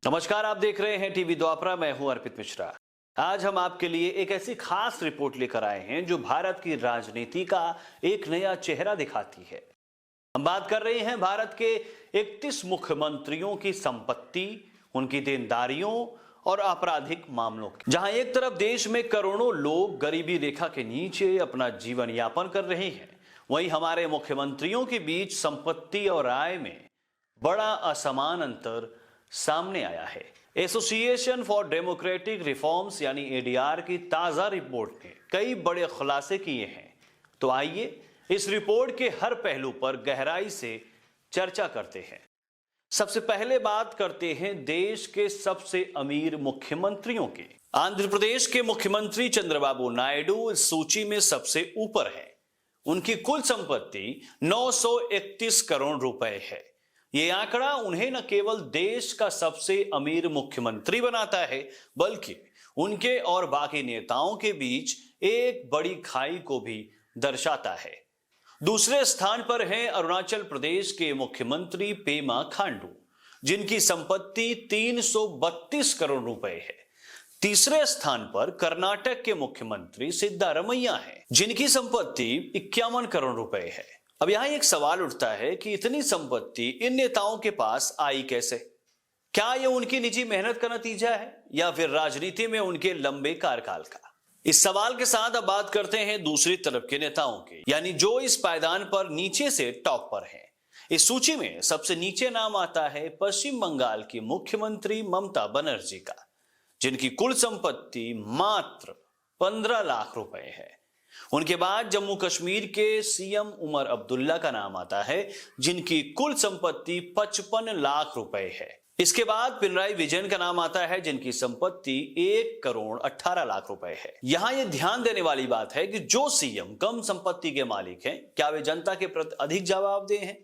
नमस्कार, आप देख रहे हैं टीवी द्वापरा। मैं हूं अर्पित मिश्रा। आज हम आपके लिए एक ऐसी खास रिपोर्ट लेकर आए हैं जो भारत की राजनीति का एक नया चेहरा दिखाती है। हम बात कर रहे हैं भारत के 31 मुख्यमंत्रियों की संपत्ति, उनकी देनदारियों और आपराधिक मामलों की। जहां एक तरफ देश में करोड़ों लोग गरीबी रेखा के नीचे अपना जीवन यापन कर रहे हैं, वहीं हमारे मुख्यमंत्रियों के बीच संपत्ति और आय में बड़ा असमान अंतर सामने आया है। एसोसिएशन फॉर डेमोक्रेटिक रिफॉर्म्स यानी एडीआर की ताजा रिपोर्ट ने कई बड़े खुलासे किए हैं। तो आइए इस रिपोर्ट के हर पहलू पर गहराई से चर्चा करते हैं। सबसे पहले बात करते हैं देश के सबसे अमीर मुख्यमंत्रियों की। आंध्र प्रदेश के मुख्यमंत्री चंद्रबाबू नायडू इस सूची में सबसे ऊपर है। उनकी कुल संपत्ति 931 करोड़ रुपए है। यह आंकड़ा उन्हें न केवल देश का सबसे अमीर मुख्यमंत्री बनाता है, बल्कि उनके और बाकी नेताओं के बीच एक बड़ी खाई को भी दर्शाता है। दूसरे स्थान पर हैं अरुणाचल प्रदेश के मुख्यमंत्री पेमा खांडू, जिनकी संपत्ति 332 करोड़ रुपए है। तीसरे स्थान पर कर्नाटक के मुख्यमंत्री सिद्धारमैया हैं, जिनकी संपत्ति 51 करोड़ रुपए है। अब यहां एक सवाल उठता है कि इतनी संपत्ति इन नेताओं के पास आई कैसे? क्या यह उनकी निजी मेहनत का नतीजा है या फिर राजनीति में उनके लंबे कार्यकाल का? इस सवाल के साथ अब बात करते हैं दूसरी तरफ के नेताओं की, यानी जो इस पायदान पर नीचे से टॉप पर हैं। इस सूची में सबसे नीचे नाम आता है पश्चिम बंगाल की मुख्यमंत्री ममता बनर्जी का, जिनकी कुल संपत्ति मात्र 15 लाख रुपए है। उनके बाद जम्मू कश्मीर के सीएम उमर अब्दुल्ला का नाम आता है, जिनकी कुल संपत्ति 55 लाख रुपए है। इसके बाद पिनराई विजयन का नाम आता है, जिनकी संपत्ति 1 करोड़ 18 लाख रुपए है। यहां यह ध्यान देने वाली बात है कि जो सीएम कम संपत्ति के मालिक हैं, क्या वे जनता के प्रति अधिक जवाबदेह हैं?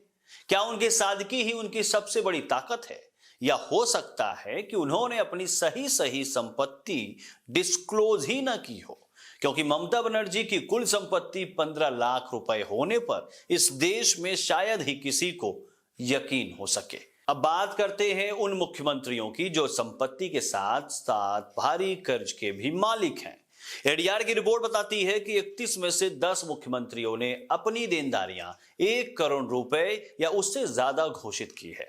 क्या उनकी सादगी ही उनकी सबसे बड़ी ताकत है, या हो सकता है कि उन्होंने अपनी सही संपत्ति डिस्क्लोज ही ना की हो? क्योंकि ममता बनर्जी की कुल संपत्ति 15 लाख रुपए होने पर इस देश में शायद ही किसी को यकीन हो सके। अब बात करते हैं उन मुख्यमंत्रियों की जो संपत्ति के साथ साथ भारी कर्ज के भी मालिक हैं। एडीआर की रिपोर्ट बताती है कि 31 में से 10 मुख्यमंत्रियों ने अपनी देनदारियां 1 करोड़ रुपए या उससे ज्यादा घोषित की है।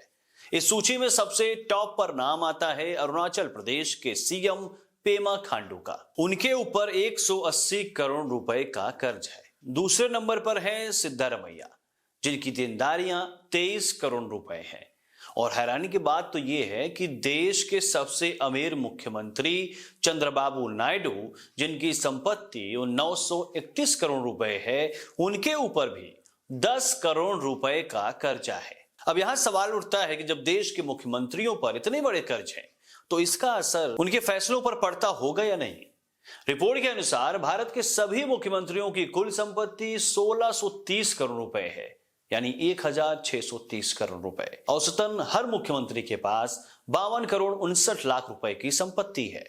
इस सूची में सबसे टॉप पर नाम आता है अरुणाचल प्रदेश के सीएम पेमा खांडू का। उनके ऊपर 180 करोड़ रुपए का कर्ज है। दूसरे नंबर पर है सिद्धारमैया, जिनकी देनदारियां 23 करोड़ रुपए हैं। और हैरानी की बात तो यह है कि देश के सबसे अमीर मुख्यमंत्री चंद्रबाबू नायडू, जिनकी संपत्ति 931 करोड़ रुपए है, उनके ऊपर भी 10 करोड़ रुपए का कर्जा है। अब यहां सवाल उठता है कि जब देश के मुख्यमंत्रियों पर इतने बड़े कर्ज हैं, तो इसका असर उनके फैसलों पर पड़ता होगा या नहीं? रिपोर्ट के अनुसार भारत के सभी मुख्यमंत्रियों की कुल संपत्ति 1630 करोड़ रुपए है, यानी 1630 करोड़ रुपए। औसतन हर मुख्यमंत्री के पास 52 करोड़ 59 लाख रुपए की संपत्ति है।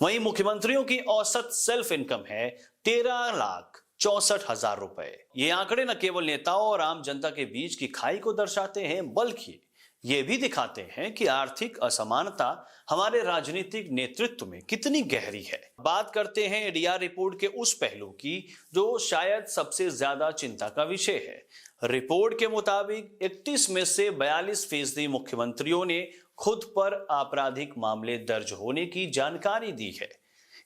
वहीं मुख्यमंत्रियों की औसत सेल्फ इनकम है 13 लाख 64 हजार रुपए। ये आंकड़े न केवल नेताओं और आम जनता के बीच की खाई को दर्शाते हैं, बल्कि ये भी दिखाते हैं कि आर्थिक असमानता हमारे राजनीतिक नेतृत्व में कितनी गहरी है। बात करते हैं एडीआर रिपोर्ट के उस पहलू की जो शायद सबसे ज्यादा चिंता का विषय है। रिपोर्ट के मुताबिक 31 में से 42% मुख्यमंत्रियों ने खुद पर आपराधिक मामले दर्ज होने की जानकारी दी है।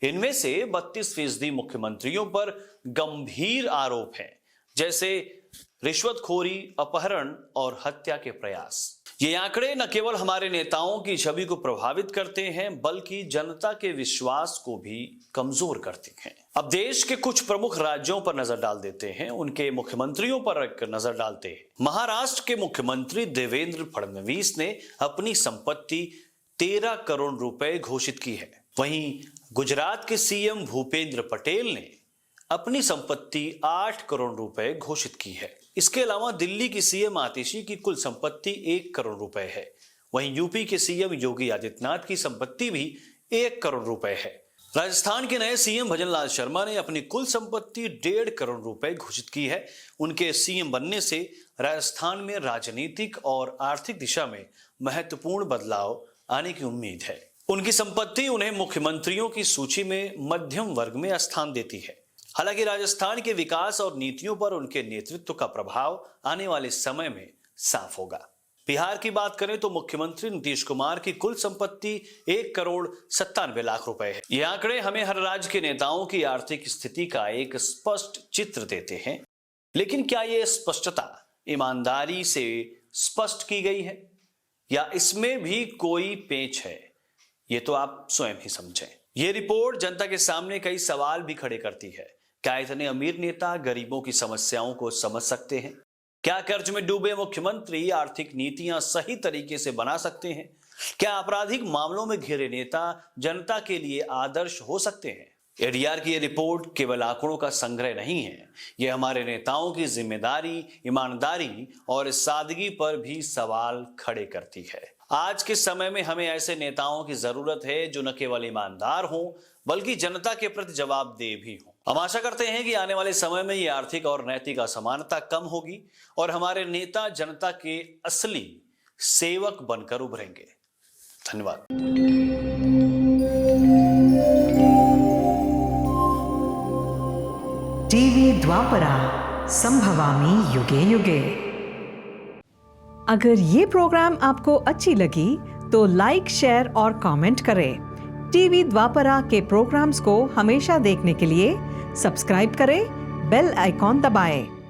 इनमें से 32% मुख्यमंत्रियों पर गंभीर आरोप हैं, जैसे रिश्वतखोरी, अपहरण और हत्या के प्रयास। ये आंकड़े न केवल हमारे नेताओं की छवि को प्रभावित करते हैं, बल्कि जनता के विश्वास को भी कमजोर करते हैं। अब देश के कुछ प्रमुख राज्यों पर नजर डाल देते हैं, उनके मुख्यमंत्रियों पर नजर डालते हैं। महाराष्ट्र के मुख्यमंत्री देवेंद्र फडणवीस ने अपनी संपत्ति 13 करोड़ रुपए घोषित की है। वहीं गुजरात के सीएम भूपेंद्र पटेल ने अपनी संपत्ति 8 करोड़ रुपए घोषित की है। इसके अलावा दिल्ली की सीएम आतिशी की कुल संपत्ति 1 करोड़ रुपए है। वहीं यूपी के सीएम योगी आदित्यनाथ की संपत्ति भी 1 करोड़ रुपए है। राजस्थान के नए सीएम भजनलाल शर्मा ने अपनी कुल संपत्ति 1.5 करोड़ रुपए घोषित की है। उनके सीएम बनने से राजस्थान में राजनीतिक और आर्थिक दिशा में महत्वपूर्ण बदलाव आने की उम्मीद है। उनकी संपत्ति उन्हें मुख्यमंत्रियों की सूची में मध्यम वर्ग में स्थान देती है। हालांकि राजस्थान के विकास और नीतियों पर उनके नेतृत्व का प्रभाव आने वाले समय में साफ होगा। बिहार की बात करें तो मुख्यमंत्री नीतीश कुमार की कुल संपत्ति 1,97,00,000 रुपए है। ये आंकड़े हमें हर राज्य के नेताओं की आर्थिक स्थिति का एक स्पष्ट चित्र देते हैं। लेकिन क्या ये स्पष्टता ईमानदारी से स्पष्ट की गई है या इसमें भी कोई पेच है? ये तो आप स्वयं ही समझें। ये रिपोर्ट जनता के सामने कई सवाल भी खड़े करती है। क्या इतने अमीर नेता गरीबों की समस्याओं को समझ सकते हैं? क्या कर्ज में डूबे मुख्यमंत्री आर्थिक नीतियां सही तरीके से बना सकते हैं? क्या आपराधिक मामलों में घिरे नेता जनता के लिए आदर्श हो सकते हैं? एडीआर की ये रिपोर्ट केवल आंकड़ों का संग्रह नहीं है। ये हमारे नेताओं की जिम्मेदारी, ईमानदारी और सादगी पर भी सवाल खड़े करती है। आज के समय में हमें ऐसे नेताओं की जरूरत है जो न केवल ईमानदार हों बल्कि जनता के प्रति जवाबदेह भी हों। हम आशा करते हैं कि आने वाले समय में ये आर्थिक और नैतिक असमानता कम होगी और हमारे नेता जनता के असली सेवक बनकर उभरेंगे। धन्यवाद। टीवी द्वापरा, संभवामि युगे युगे। अगर ये प्रोग्राम आपको अच्छी लगी तो लाइक, शेयर और कमेंट करें। टीवी द्वापरा के प्रोग्राम्स को हमेशा देखने के लिए सब्सक्राइब करें, बेल आइकॉन दबाएं।